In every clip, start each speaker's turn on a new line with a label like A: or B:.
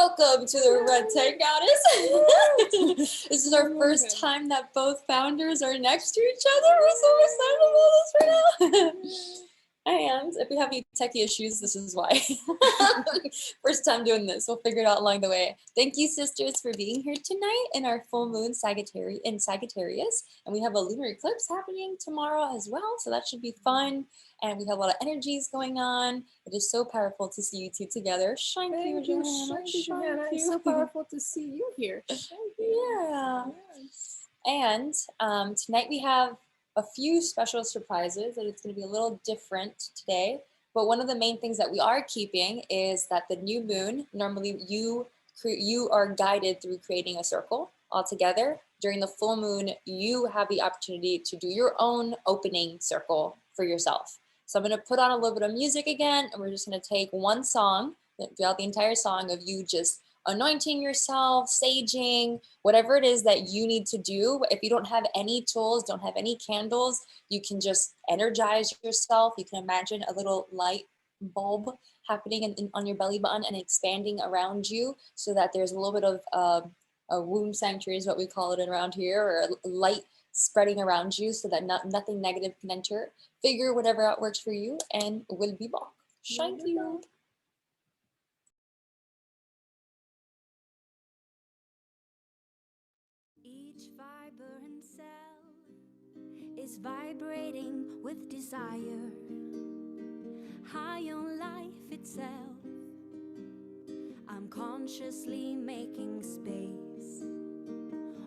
A: Welcome to the Red Tank Goddess. This is our first time that both founders are next to each other. We're so excited about this right now. And if we have any techie issues, this is why. First time doing this. We'll figure it out along the way. Thank you, sisters, for being here tonight in our full moon Sagittarius. And we have a lunar eclipse happening tomorrow as well. So that should be fun. And we have a lot of energies going on. It is so powerful to see you two together. Thank you, Johanna.
B: It's so powerful to see you here.
A: Yeah. Yes. And tonight we have a few special surprises, and it's going to be a little different today. But one of the main things that we are keeping is that the new moon, normally you are guided through creating a circle altogether. During the full moon, you have the opportunity to do your own opening circle for yourself. So I'm going to put on a little bit of music again, and we're just going to take one song, throughout the entire song, of you just anointing yourself, saging, whatever it is that you need to do. If you don't have any tools, don't have any candles, you can just energize yourself. You can imagine a little light bulb happening on your belly button and expanding around you, so that there's a little bit of a womb sanctuary is what we call it around here, or light spreading around you so that nothing negative can enter. Figure whatever out works for you, and we'll be back. Thank you.
C: Each vibrant cell is vibrating with desire, high on life itself. I'm consciously making space,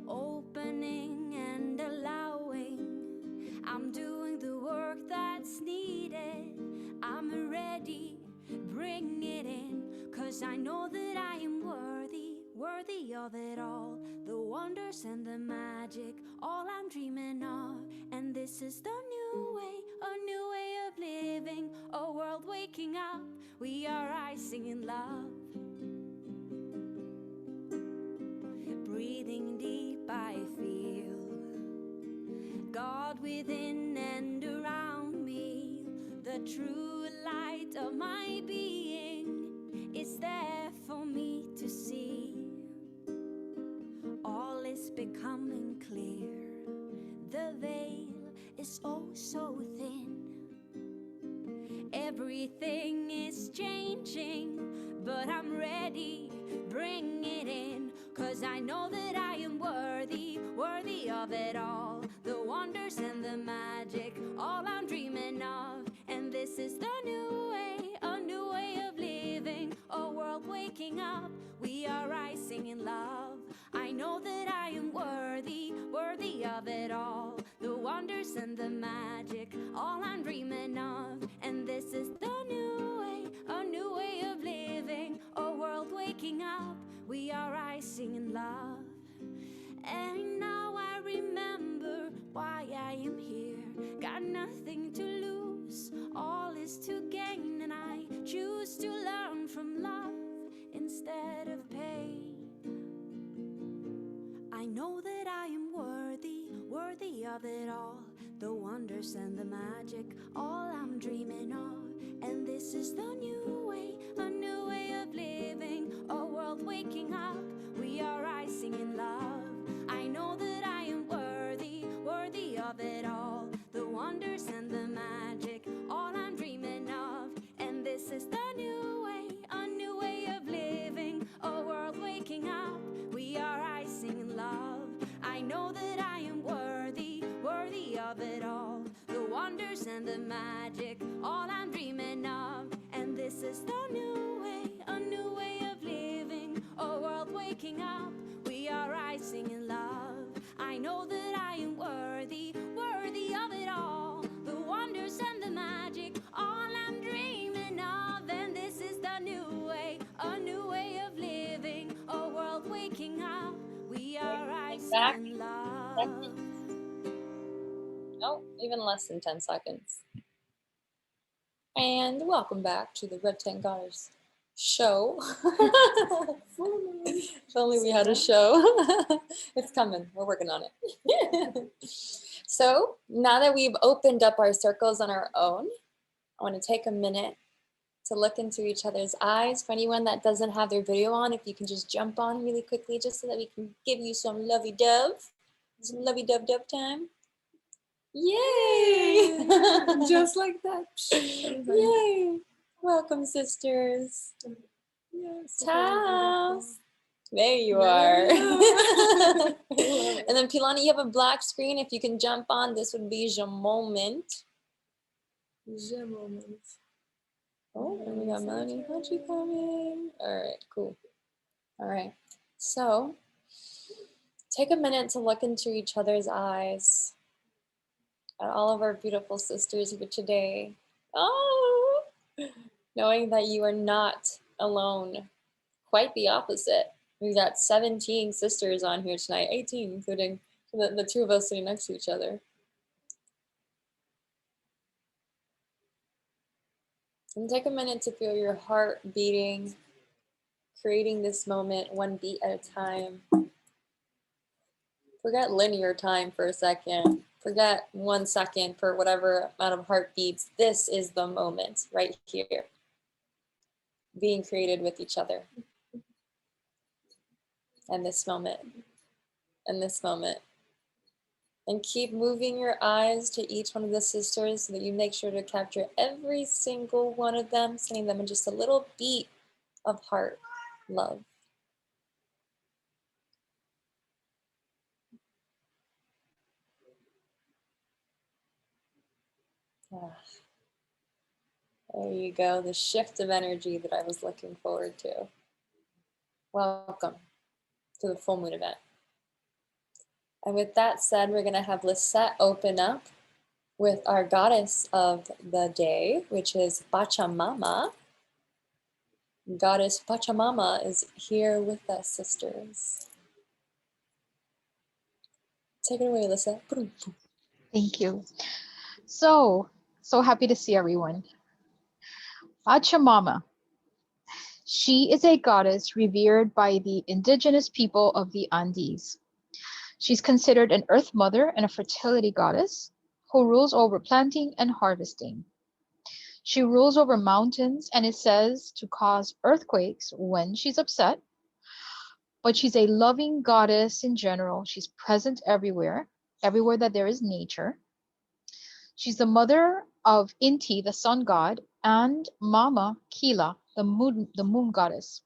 C: opening and allowing. I'm doing the work that's needed. I'm ready, bring it in, 'cause I know that I am worthy of it all. The wonders and the magic, all I'm dreaming of. And this is the new way, a new way of living, a world waking up. We are rising in love. Breathing deep, I feel God within and around me. The true light of my being is there for me to see. All is becoming clear. The veil is oh so thin. Everything is changing, but I'm ready, bring it in, 'cause I know that I am worthy of it all. The wonders and the magic, all I'm dreaming of. And this is the new way, a new way of living, a world waking up. We are rising in love. I know that I am worthy of it all. The wonders and the magic, all I'm dreaming of. And this is the new way, a new way of living, a world waking up. We are rising in love. And now I remember why I am here. Got nothing to lose, all is to gain. And I choose to learn from love instead of pain. I know that I am worthy of it all. The wonders and the magic, all I'm dreaming of. And this is the new way, a new way of living, a world waking up. We are rising in love. I know that I am worthy of it all. The wonders and the magic, all I'm dreaming of. And this is the new way, a new way of living, a world waking up. We are rising in love. I know that I am worthy of it all. The wonders and the magic, all I'm dreaming of. And this is the new way, a new way of living, a world waking up. We are rising in love. I know that I am worthy of it all. The wonders and the magic, all I'm dreaming of. And this is the new way, a new way of living, a world waking up. We are rising in love.
A: Oh, even less than 10 seconds. And welcome back to the Red Tank Goddess show. If only we had a show. It's coming. We're working on it. So now that we've opened up our circles on our own, I want to take a minute to look into each other's eyes. For anyone that doesn't have their video on, if you can just jump on really quickly just so that we can give you some lovey-dove. Some lovey-dove time. Yay!
B: Just like that.
A: Yay! Welcome, sisters.
B: Yes.
A: Taos. There you
B: There
A: are.
B: we
A: And then Pilani, you have a black screen. If you can jump on, this would be your moment.
B: The moment.
A: Oh, and we got Melanie Hachi coming. All right, cool. All right. So take a minute to look into each other's eyes at all of our beautiful sisters here today. Oh, knowing that you are not alone. Quite the opposite. We've got 17 sisters on here tonight, 18, including the two of us sitting next to each other. And take a minute to feel your heart beating, creating this moment one beat at a time. Forget linear time for a second. Forget 1 second for whatever amount of heartbeats. This is the moment right here, being created with each other. And this moment, and this moment. And keep moving your eyes to each one of the sisters so that you make sure to capture every single one of them, sending them in just a little beat of heart love. Ah, there you go, the shift of energy that I was looking forward to. Welcome to the full moon event. And with that said, we're going to have Lisette open up with our goddess of the day, which is Pachamama. Goddess Pachamama is here with us, sisters. Take it away, Lisette.
D: Thank you. So happy to see everyone. Pachamama. She is a goddess revered by the indigenous people of the Andes. She's considered an earth mother and a fertility goddess who rules over planting and harvesting. She rules over mountains and is said to cause earthquakes when she's upset, but she's a loving goddess in general. She's present everywhere that there is nature. She's the mother of Inti, the sun god, and Mama Kila, the moon goddess.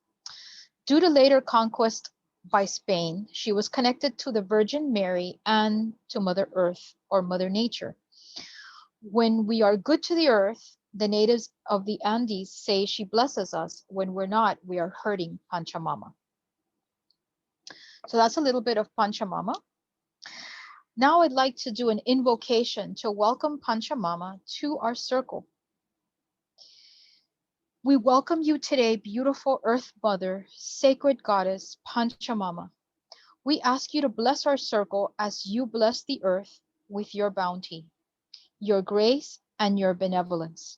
D: Due to later conquest by Spain, she was connected to the Virgin Mary and to Mother Earth or Mother Nature. When we are good to the earth, the natives of the Andes say she blesses us. When we're not, we are hurting Pachamama. So that's a little bit of Pachamama. Now I'd like to do an invocation to welcome Pachamama to our circle. We welcome you today, beautiful Earth Mother, sacred goddess, Pachamama. We ask you to bless our circle as you bless the earth with your bounty, your grace, and your benevolence.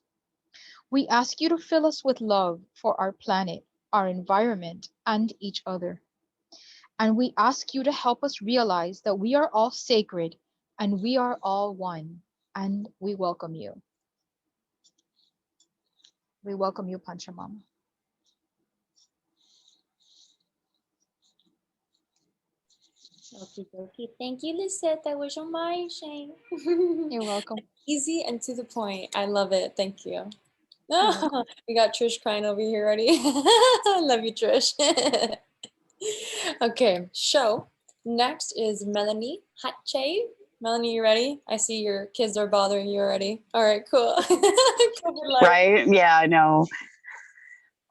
D: We ask you to fill us with love for our planet, our environment, and each other. And we ask you to help us realize that we are all sacred and we are all one, and we welcome you. We welcome you, Pachamama.
A: Okay. Thank you, Lisette. That was amazing.
D: You're welcome.
A: Easy and to the point. I love it. Thank you. We got Trish crying over here already. I love you, Trish. Okay, so next is Melanie Hatche. Melanie, you ready? I see your kids are bothering you already. All right, cool.
E: Right? Yeah, I know.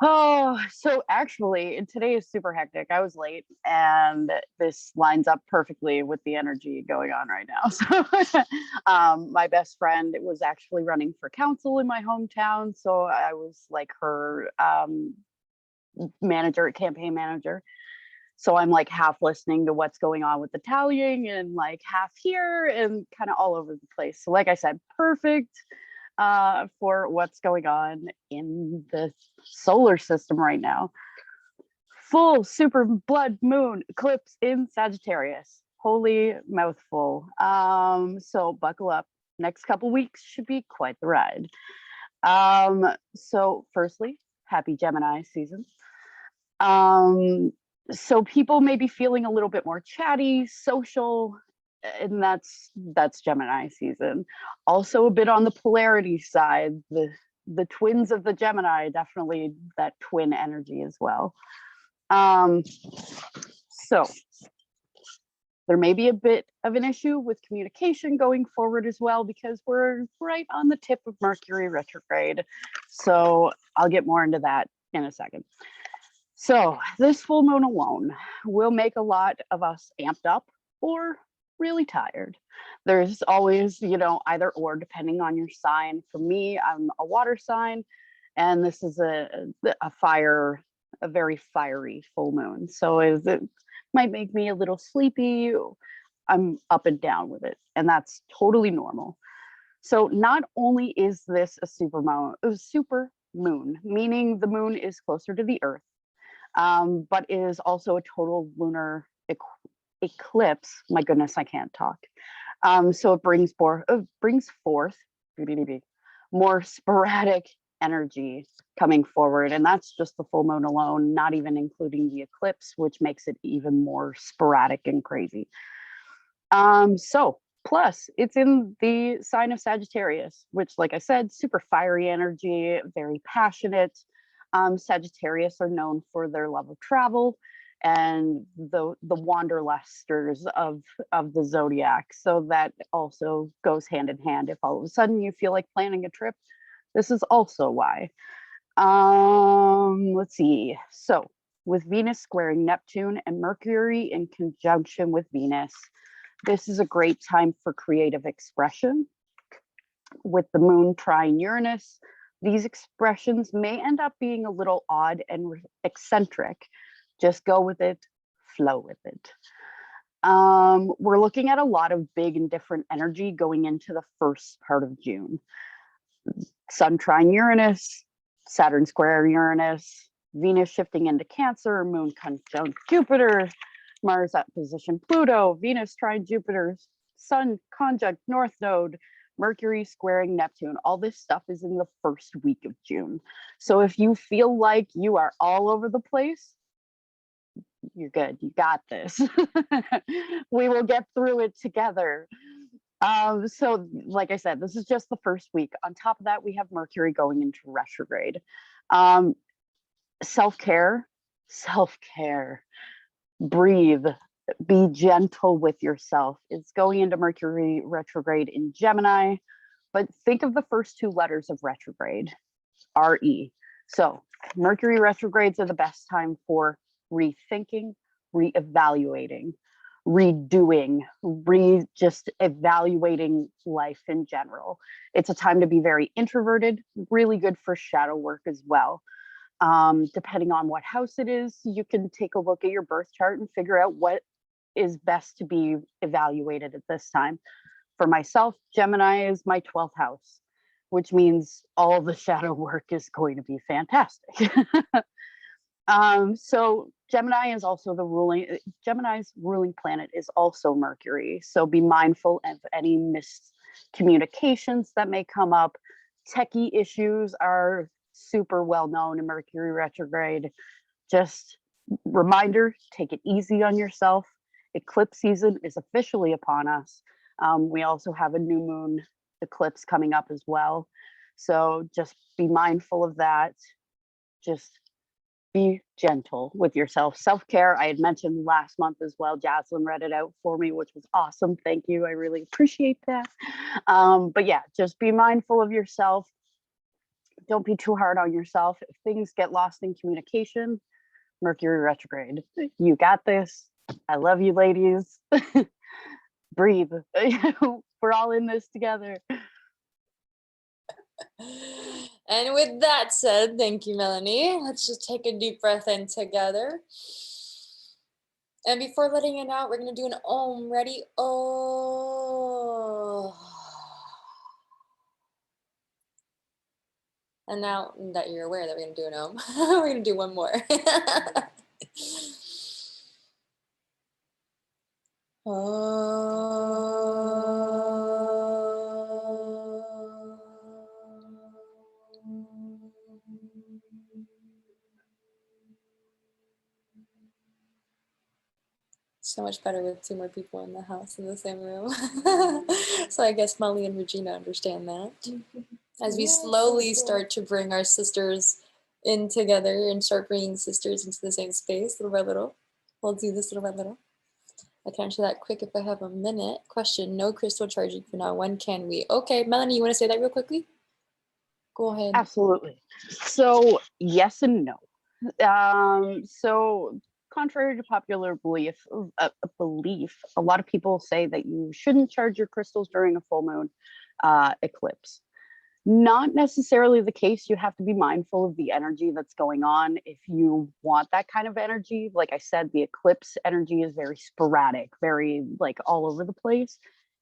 E: Oh, so actually, today is super hectic. I was late, and this lines up perfectly with the energy going on right now. So, my best friend was actually running for council in my hometown, so I was like her campaign manager. So I'm like half listening to what's going on with the tallying and like half here and kind of all over the place. So like I said, perfect for what's going on in the solar system right now. Full super blood moon eclipse in Sagittarius. Holy mouthful. So buckle up. Next couple weeks should be quite the ride. So firstly, happy Gemini season. So people may be feeling a little bit more chatty, social, and that's Gemini season. Also a bit on the polarity side, the twins of the Gemini, definitely that twin energy as well. So there may be a bit of an issue with communication going forward as well, because we're right on the tip of Mercury retrograde. So I'll get more into that in a second. So this full moon alone will make a lot of us amped up or really tired. There's always, either or, depending on your sign. For me, I'm a water sign, and this is a very fiery full moon. So it might make me a little sleepy. I'm up and down with it, and that's totally normal. So not only is this a super moon, meaning the moon is closer to the Earth, but is also a total lunar eclipse. My goodness, I can't talk. So it brings forth more sporadic energy coming forward, and that's just the full moon alone, not even including the eclipse, which makes it even more sporadic and crazy. So plus it's in the sign of Sagittarius, which, like I said, super fiery energy, very passionate. Sagittarius are known for their love of travel and the wanderlusters of the zodiac. So that also goes hand in hand. If all of a sudden you feel like planning a trip, this is also why. Let's see. So with Venus squaring Neptune and Mercury in conjunction with Venus, this is a great time for creative expression. With the moon trine Uranus, these expressions may end up being a little odd and eccentric. Just go with it, flow with it. We're looking at a lot of big and different energy going into the first part of June. Sun trine Uranus, Saturn square Uranus, Venus shifting into Cancer, Moon conjunct Jupiter, Mars at position Pluto, Venus trine Jupiter, Sun conjunct North Node, Mercury squaring Neptune. All this stuff is in the first week of June. So if you feel like you are all over the place, you're good. You got this. We will get through it together. So like I said, this is just the first week. On top of that, we have Mercury going into retrograde. Self-care, breathe, be gentle with yourself. It's going into Mercury retrograde in Gemini, but think of the first two letters of retrograde, RE. So Mercury retrogrades are the best time for rethinking, reevaluating, redoing, just evaluating life in general. It's a time to be very introverted, really good for shadow work as well. Depending on what house it is, you can take a look at your birth chart and figure out what is best to be evaluated at this time. For myself, Gemini is my 12th house, which means all the shadow work is going to be fantastic. So Gemini is also Gemini's ruling planet is also Mercury. So be mindful of any miscommunications that may come up. Techie issues are super well known in Mercury retrograde. Just reminder, take it easy on yourself. Eclipse season is officially upon us. We also have a new moon eclipse coming up as well. So just be mindful of that. Just be gentle with yourself. Self-care, I had mentioned last month as well. Jaslyn read it out for me, which was awesome. Thank you. I really appreciate that. But yeah, just be mindful of yourself. Don't be too hard on yourself. If things get lost in communication, Mercury retrograde. You got this. I love you, ladies. Breathe. We're all in this together.
A: And with that said, thank you, Melanie. Let's just take a deep breath in together. And before letting it out, we're going to do an Om. Ready? Oh. And now that you're aware that we're going to do an Om, we're going to do one more. So much better with 2 more people in the house in the same room. So I guess Molly and Regina understand that. As we slowly start to bring our sisters in together and start bringing sisters into the same space little by little. We'll do this little by little. I can answer that quick if I have a minute. Question, no crystal charging for now. When can we? Okay, Melanie, you want to say that real quickly? Go ahead.
E: Absolutely. So yes and no. So contrary to popular belief, a lot of people say that you shouldn't charge your crystals during a full moon eclipse. Not necessarily the case. You have to be mindful of the energy that's going on. If you want that kind of energy, like I said, the eclipse energy is very sporadic, very like all over the place.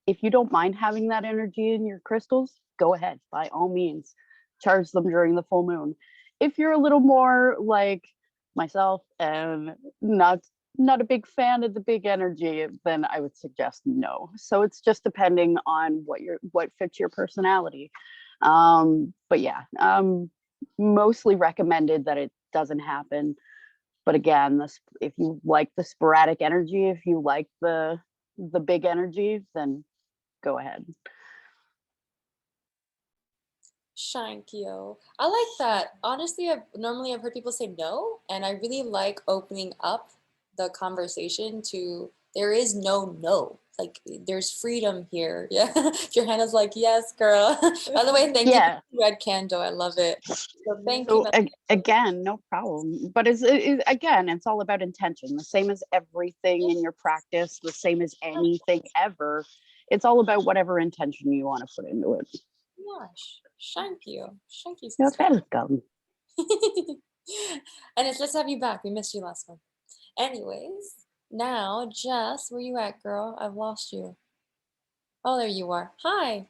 E: If you don't mind having that energy in your crystals, go ahead, by all means, charge them during the full moon. If you're a little more like myself and not a big fan of the big energy, then I would suggest no. So it's just depending on what fits your personality. But yeah, mostly recommended that it doesn't happen. But again, if you like the sporadic energy, if you like the big energy, then go ahead.
A: Shankyo. I like that. Honestly, normally I've heard people say no, and I really like opening up the conversation to there is no. Like there's freedom here. Yeah. Your hand is like, yes, girl. By the way, thank you for the red candle. I love it. So thank you.
E: Again, no problem. But again, it's all about intention. The same as everything in your practice, the same as anything ever. It's all about whatever intention you want to put into it.
A: Gosh, thank you. Thank you.
E: You're welcome.
A: And let's have you back. We missed you last one. Anyways, now, Jess, where you at, girl? I've lost you. Oh, there you are. Hi.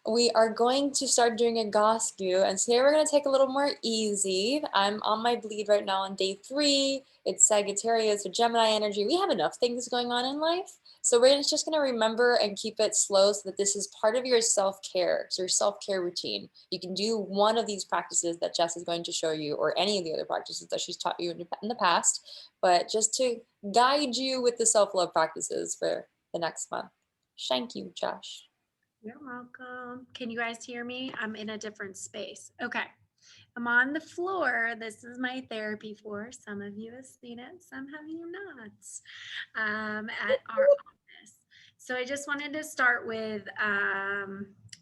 A: We are going to start doing a Gosku, and today we're going to take a little more easy. I'm on my bleed right now on day 3. It's Sagittarius or Gemini energy. We have enough things going on in life. So we're just going to remember and keep it slow so that this is part of your self-care, so your self-care routine. You can do one of these practices that Jess is going to show you, or any of the other practices that she's taught you in the past, but just to guide you with the self-love practices for the next month. Thank you, Josh.
F: You're welcome. Can you guys hear me? I'm in a different space. Okay. I'm on the floor. This is my therapy floor. Some of you have seen it, some have you not, at our office. So I just wanted to start with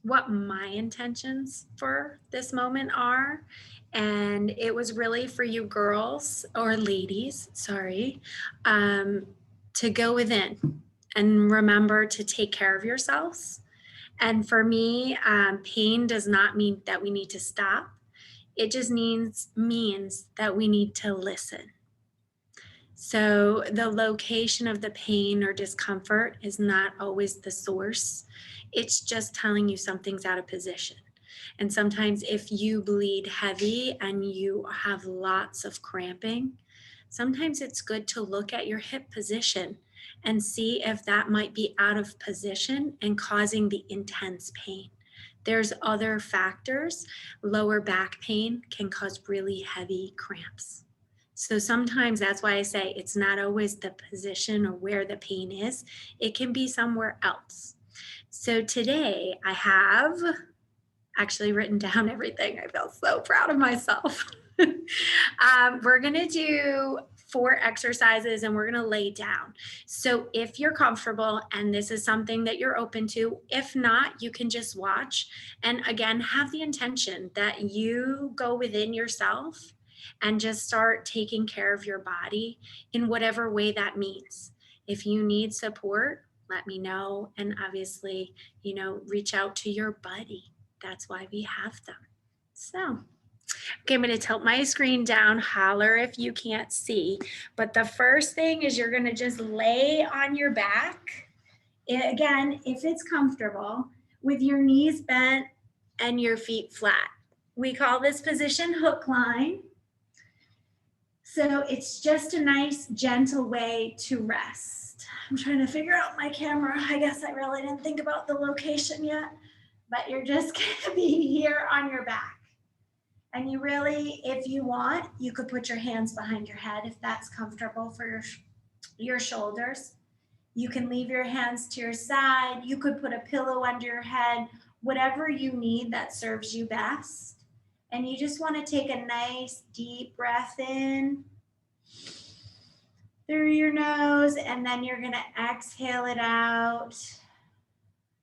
F: what my intentions for this moment are. And it was really for you girls or ladies, sorry, to go within and remember to take care of yourselves. And for me, pain does not mean that we need to stop. It just means that we need to listen. So the location of the pain or discomfort is not always the source. It's just telling you something's out of position. And sometimes if you bleed heavy and you have lots of cramping, sometimes it's good to look at your hip position and see if that might be out of position and causing the intense pain. There's other factors. Lower back pain can cause really heavy cramps. So sometimes that's why I say it's not always the position or where the pain is. It can be somewhere else. So today I have actually written down everything. I feel so proud of myself. We're going to do 4 exercises and we're going to lay down. So if you're comfortable and this is something that you're open to, if not, you can just watch. And again, have the intention that you go within yourself and just start taking care of your body in whatever way that means. If you need support, let me know. And obviously, reach out to your buddy. That's why we have them. So, okay, I'm going to tilt my screen down, holler if you can't see. But the first thing is you're going to just lay on your back. Again, if it's comfortable, with your knees bent and your feet flat. We call this position hook line. So it's just a nice, gentle way to rest. I'm trying to figure out my camera. I guess I really didn't think about the location yet, but you're just going to be here on your back. And you really, if you want, you could put your hands behind your head if that's comfortable for your shoulders. You can leave your hands to your side. You could put a pillow under your head, whatever you need that serves you best. And you just want to take a nice deep breath in through your nose, and then you're going to exhale it out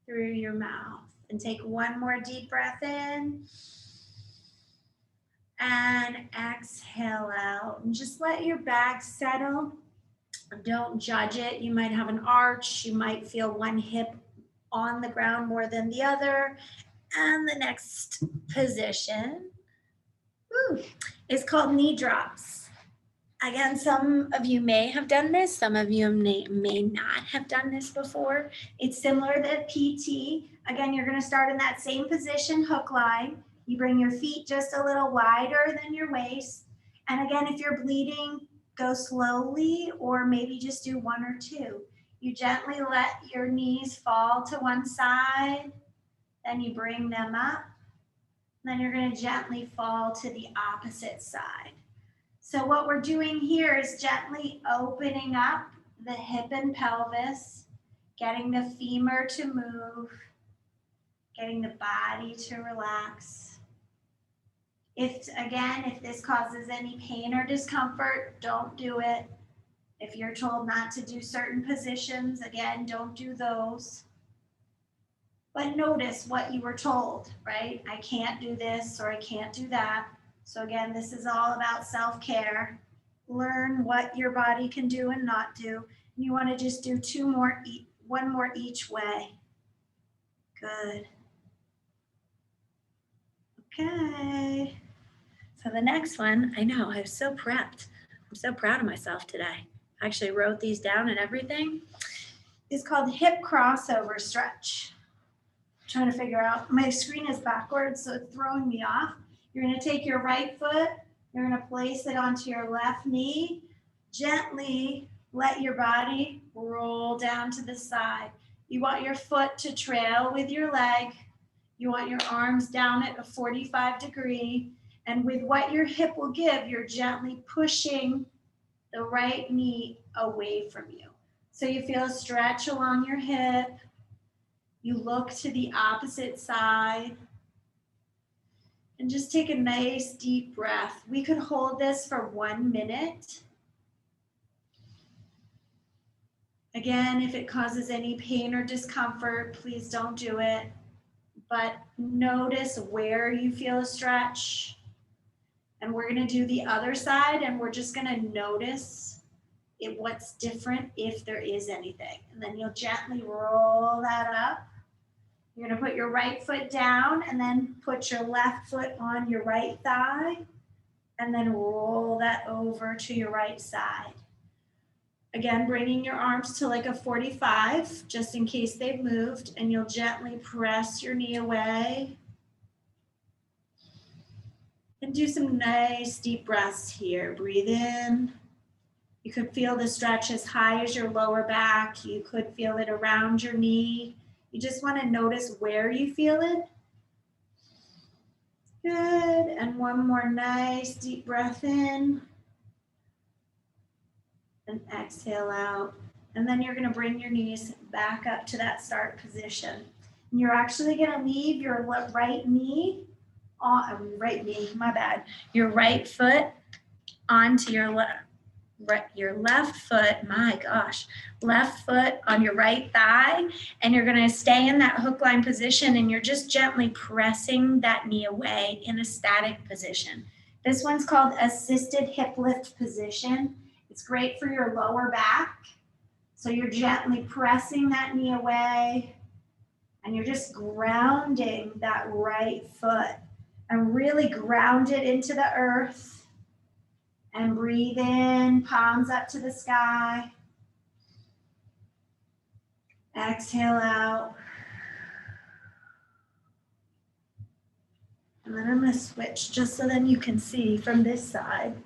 F: through your mouth. And take one more deep breath in and exhale out. And just let your back settle. Don't judge it. You might have an arch. You might feel one hip on the ground more than the other. And the next position is called knee drops. Again, some of you may have done this. Some of you may not have done this before. It's similar to PT. Again, you're going to start in that same position, hook line. You bring your feet just a little wider than your waist. And again, if you're bleeding, go slowly, or maybe just do one or two. You gently let your knees fall to one side. Then you bring them up. Then you're going to gently fall to the opposite side. So what we're doing here is gently opening up the hip and pelvis, getting the femur to move, getting the body to relax. If this causes any pain or discomfort, don't do it. If you're told not to do certain positions, again, don't do those. But notice what you were told, right? I can't do this or I can't do that. So again, this is all about self-care. Learn what your body can do and not do. And you want to just do one more each way. Good. Okay. So the next one, I know, I was so prepped. I'm so proud of myself today. I actually wrote these down and everything. It's called hip crossover stretch. I'm trying to figure out, my screen is backwards, so it's throwing me off. You're going to take your right foot, you're going to place it onto your left knee. Gently let your body roll down to the side. You want your foot to trail with your leg. You want your arms down at a 45 degree. And with what your hip will give, you're gently pushing the right knee away from you. So you feel a stretch along your hip. You look to the opposite side. And just take a nice deep breath. We could hold this for 1 minute. Again, if it causes any pain or discomfort, please don't do it. But notice where you feel a stretch. And we're going to do the other side, and we're just going to notice what's different if there is anything. And then you'll gently roll that up. You're going to put your right foot down and then put your left foot on your right thigh and then roll that over to your right side. Again, bringing your arms to like a 45 just in case they've moved, and you'll gently press your knee away. And do some nice deep breaths here. Breathe in. You could feel the stretch as high as your lower back. You could feel it around your knee. You just want to notice where you feel it. Good. And one more nice deep breath in. And exhale out. And then you're going to bring your knees back up to that start position. And you're actually going to leave your right knee, your right foot onto your left foot, left foot on your right thigh, and you're going to stay in that hook line position, and you're just gently pressing that knee away in a static position. This one's called assisted hip lift position. It's great for your lower back. So you're gently pressing that knee away, and you're just grounding that right foot and really ground it into the earth. And breathe in, palms up to the sky. Exhale out. And then I'm going to switch just so then you can see from this side.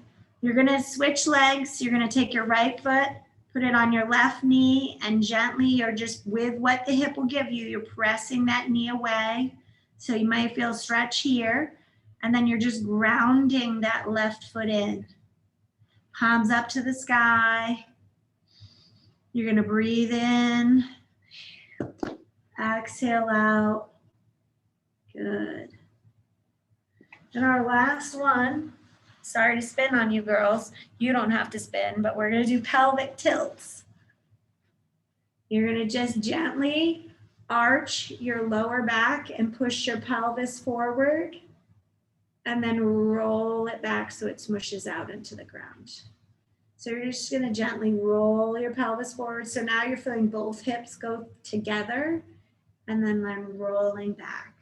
F: You're going to switch legs. You're going to take your right foot, put it on your left knee, and gently, or just with what the hip will give you, you're pressing that knee away. So you might feel stretch here. And then you're just grounding that left foot in. Palms up to the sky. You're going to breathe in, exhale out. Good. And our last one, sorry to spin on you girls. You don't have to spin, but we're going to do pelvic tilts. You're going to just gently arch your lower back and push your pelvis forward, and then roll it back so it smushes out into the ground. So you're just going to gently roll your pelvis forward. So now you're feeling both hips go together, and then rolling back.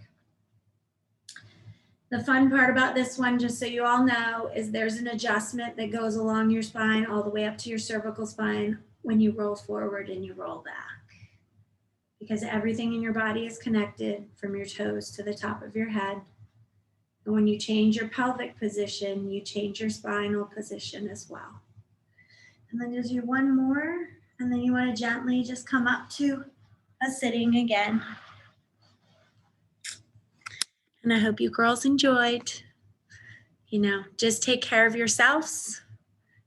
F: The fun part about this one, just so you all know, is there's an adjustment that goes along your spine all the way up to your cervical spine when you roll forward and you roll back. Because everything in your body is connected from your toes to the top of your head. And when you change your pelvic position, you change your spinal position as well. And then just do one more, and then you want to gently just come up to a sitting again. And I hope you girls enjoyed. You know, just take care of yourselves.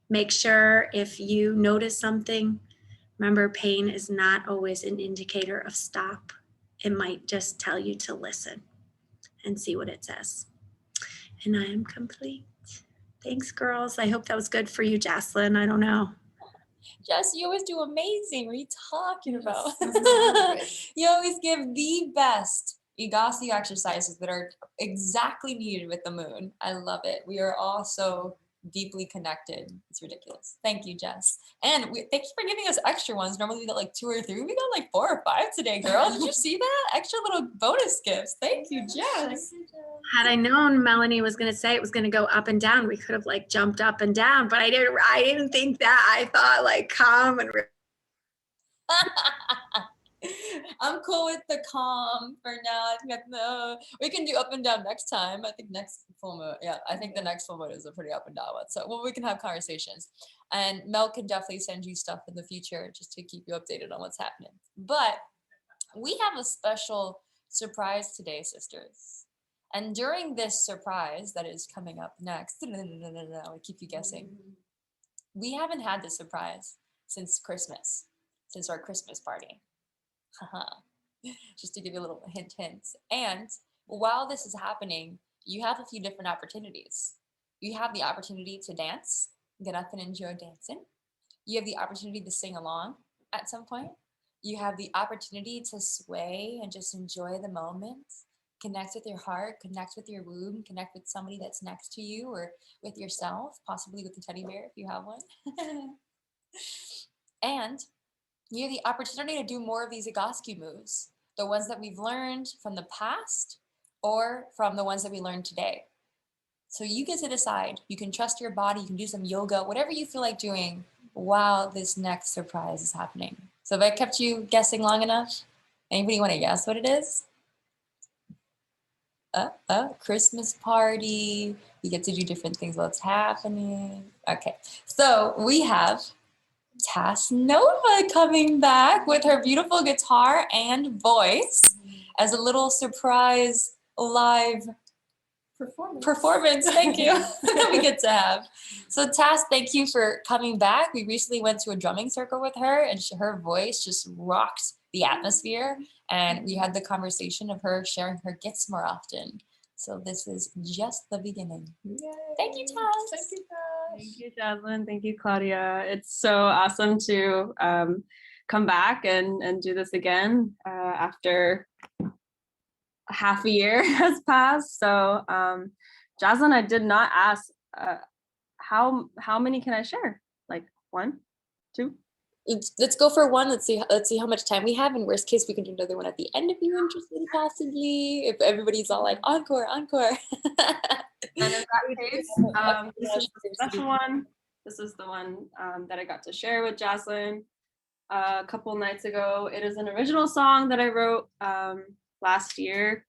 F: Make sure if you notice something, remember pain is not always an indicator of stop. It might just tell you to listen and see what it says. And I am complete. Thanks, girls. I hope that was good for you, Jocelyn. I don't know.
A: Jess, you always do amazing. What are you talking about?
B: Yes,
A: You always give the best Egasi exercises that are exactly needed with the moon. I love it. We are all so deeply connected. It's ridiculous. Thank you, Jess. And thank you for giving us extra ones. Normally we got like 2 or 3. We got like 4 or 5 today, girl. Did you see that? Extra little bonus gifts. Thank you, Jess.
F: Had I known Melanie was going to say it was going to go up and down, we could have like jumped up and down, but I didn't think that. I thought like calm and
A: I'm cool with the calm for now. I think we can do up and down next time. I think next full moon. Yeah, I think the next full moon is a pretty up and down one. So we can have conversations. And Mel can definitely send you stuff in the future just to keep you updated on what's happening. But we have a special surprise today, sisters. And during this surprise that is coming up next, I keep you guessing. We haven't had this surprise since Christmas, since our Christmas party. Just to give you a little hint. And while this is happening, you have a few different opportunities. You have the opportunity to dance, get up and enjoy dancing. You have the opportunity to sing along at some point. You have the opportunity to sway and just enjoy the moment. Connect with your heart, connect with your womb, connect with somebody that's next to you or with yourself, possibly with a teddy bear if you have one. And you have the opportunity to do more of these Egoscue moves, the ones that we've learned from the past or from the ones that we learned today. So you get to decide. You can trust your body, you can do some yoga, whatever you feel like doing while this next surprise is happening. So have I kept you guessing long enough? Anybody want to guess what it is? Christmas party. You get to do different things while it's happening. Okay, so we have Tass Nova coming back with her beautiful guitar and voice as a little surprise live performance. Thank you. That we get to have. So Tass, thank you for coming back. We recently went to a drumming circle with her and her voice just rocked the atmosphere. And we had the conversation of her sharing her gifts more often. So this is just the beginning.
B: Yay.
A: Thank you, Tass.
B: Thank you, Tash.
G: Thank you, Jaslyn. Thank you, Claudia. It's so awesome to come back and do this again after half a year has passed. So Jaslyn, I did not ask how many can I share? Like 1, 2?
A: Let's go for one. Let's see how much time we have. In worst case, we can do another one at the end if you're interested, possibly. If everybody's all like encore.
G: And in that case, this is the special one. This is the one that I got to share with Jaslyn a couple nights ago. It is an original song that I wrote last year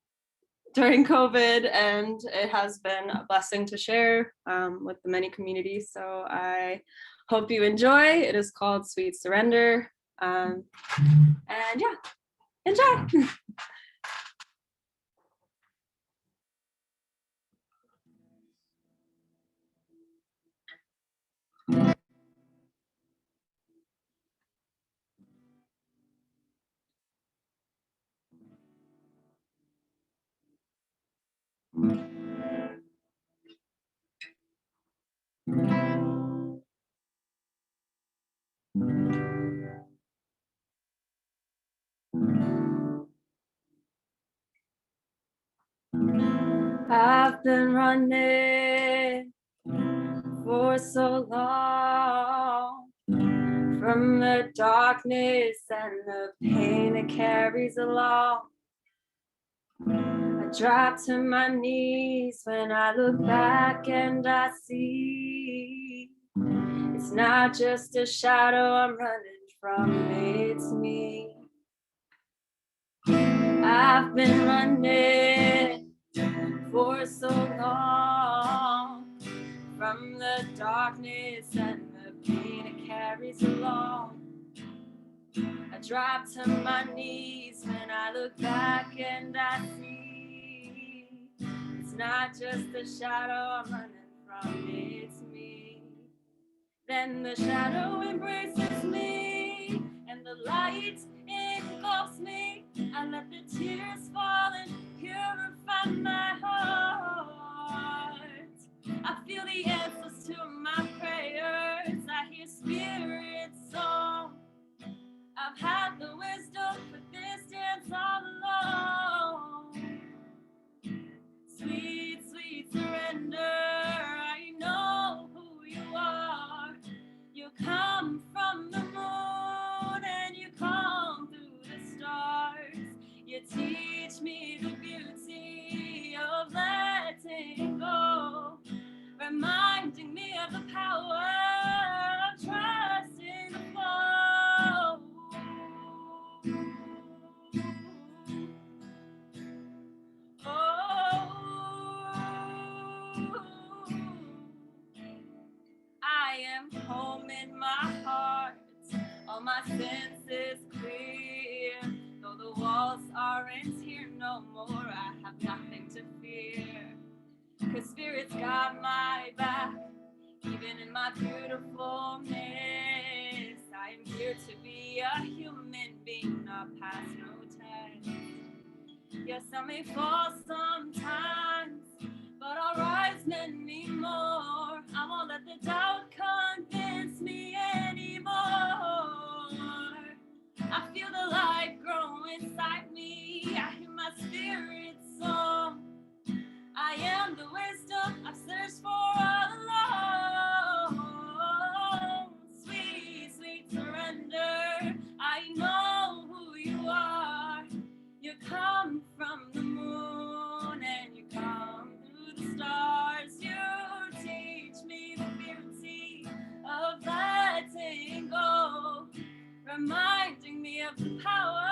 G: during COVID, and it has been a blessing to share with the many communities. So I hope you enjoy. It is called Sweet Surrender. And yeah, enjoy. I've been running for so long from the darkness and the pain it carries along. I drop to my knees when I look back and I see it's not just a shadow I'm running from, it's me. I've been running for so long from the darkness and the pain it carries along. I drop to my knees when I look back and I see it's not just a shadow I'm running from, it's me. Then the shadow embraces me and the light engulfs me. I let the tears fall and purify my heart. I feel the answers to my prayers. I hear spirit song. I've had the wisdom for this dance all along. Sweet, sweet surrender. I know who you are. You come from the moon and you come through the stars. You teach me the beauty of letting go, reminding me of the power of trusting the flow. I am home in my heart, all my senses clear. Though the walls aren't here no more, I have nothing to fear. 'Cause Spirit's got my back, even in my beautifulness. I am here to be a human being, not pass no test. Yes, I may fall sometimes, but I'll rise many more. I won't let the doubt convince me anymore. I feel the light grow inside me. I hear my spirit song. I am the wisdom I've searched for all along. Sweet, sweet surrender. I know who you are. You come from the moon and you come through the stars. You teach me the beauty of letting go, reminding me of the power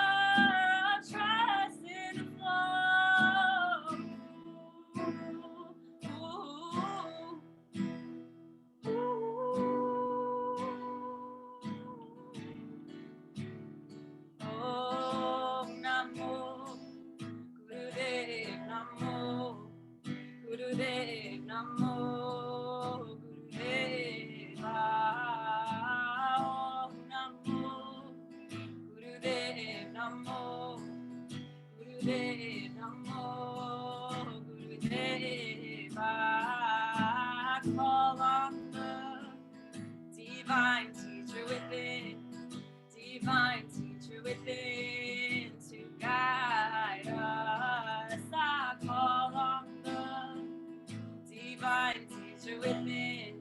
G: of trust in the flow. Om Namo Gurudev Namo Gurudev Namo Gurudeva. Om Namo Gurudev Namo Gurudev Namo Gurudeva. Call on the divine teacher within, divine teacher within to guide us. I call on the divine teacher within,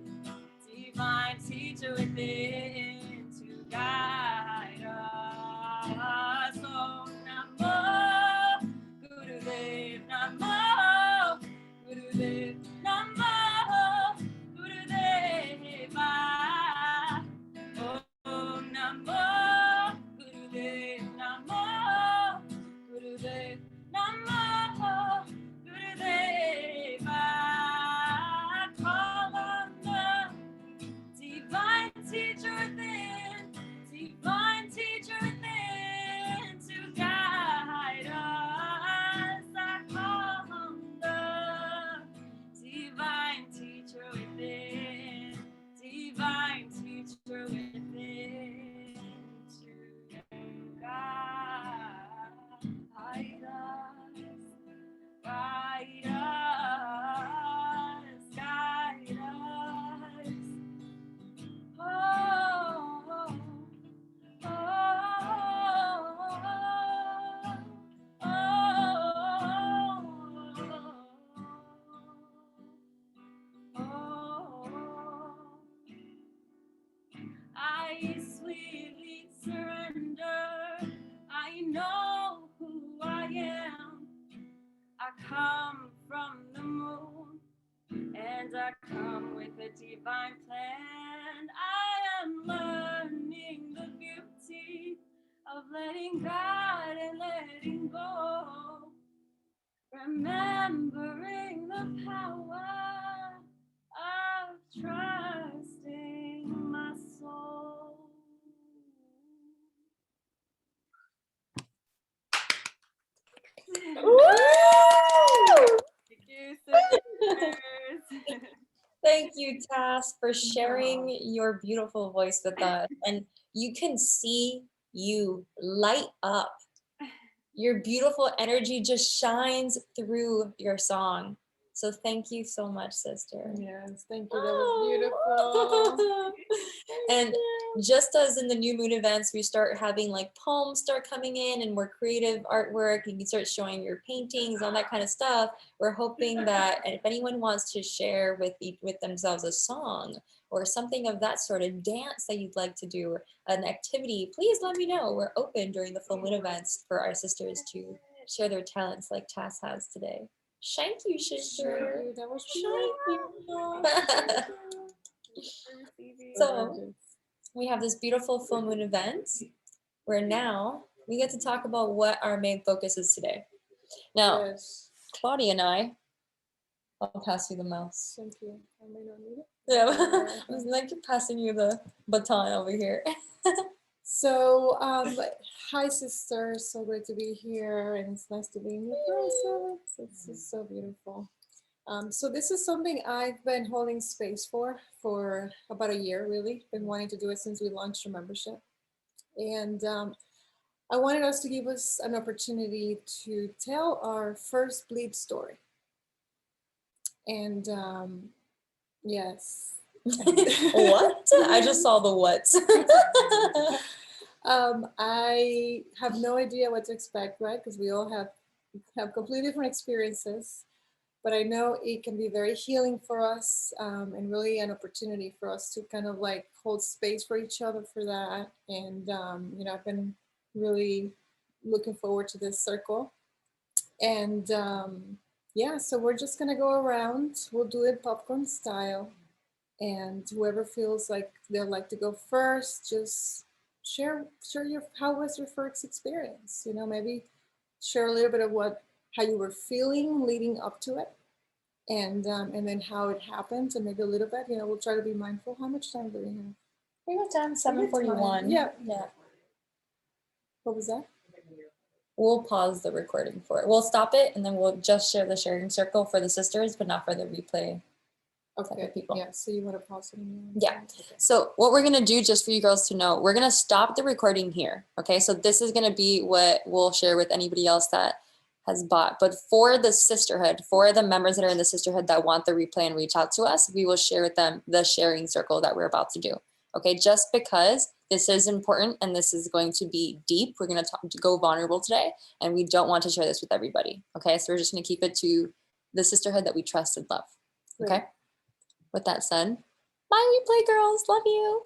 G: divine teacher within to guide us. Oh, Namo Gurudev Namo Gurudev Namo Gurudeva. Om Namo Gurudev Namo Gurudev Namo Gurudeva. Call on the divine teacher within, planned. I am learning the beauty of letting God and letting go. Remembering the power of trusting my soul. Thank you, sisters.
A: Thank you, Tass, for sharing your beautiful voice with us. And you can see you light up. Your beautiful energy just shines through your song. So thank you so much, sister.
B: Yes, thank you. That was beautiful.
A: And just as in the new moon events, we start having like poems start coming in and more creative artwork, and you start showing your paintings, all that kind of stuff. We're hoping that if anyone wants to share with themselves a song or something of that sort of dance that you'd like to do, an activity, please let me know. We're open during the full moon events for our sisters to share their talents like Tass has today. Thank you, sister.
B: That was
A: So we have this beautiful full moon event where now we get to talk about what our main focus is today. Now,
B: Yes.
A: Claudia and I'll pass you the mouse.
B: Thank you. I may not need it.
A: Yeah, I'm like passing you the baton over here.
B: So, hi sisters, so great to be here, and it's nice to be in your presence. It's just so beautiful. So this is something I've been holding space for about a year, really. Been wanting to do it since we launched our membership, and I wanted us to give us an opportunity to tell our first bleed story. And yes.
A: What? I just saw the what.
B: I have no idea what to expect, right? Because we all have completely different experiences, but I know it can be very healing for us, and really an opportunity for us to kind of like hold space for each other for that. And I've been really looking forward to this circle. And yeah, so we're just gonna go around. We'll do it popcorn style, and whoever feels like they'd like to go first, just share your how was your first experience. Maybe share a little bit of how you were feeling leading up to it, and then how it happened, and maybe a little bit. We'll try to be mindful. How much time do we have?
A: We got time, 7:41.
B: Yeah.
A: Yeah.
B: What was that?
A: We'll pause the recording for it. We'll stop it and then we'll just share the sharing circle for the sisters, but not for the replay.
B: Okay.
A: People.
B: Yeah. So you want to pause it?
A: Yeah. Okay. So what we're gonna do, just for you girls to know, we're gonna stop the recording here. Okay. So this is gonna be what we'll share with anybody else that has bought. But for the sisterhood, for the members that are in the sisterhood that want the replay and reach out to us, we will share with them the sharing circle that we're about to do. Okay. Just because this is important and this is going to be deep. We're going to go vulnerable today, and we don't want to share this with everybody. Okay. So we're just going to keep it to the sisterhood that we trust and love. Okay. Great. With that said, bye, replay girls. Love you.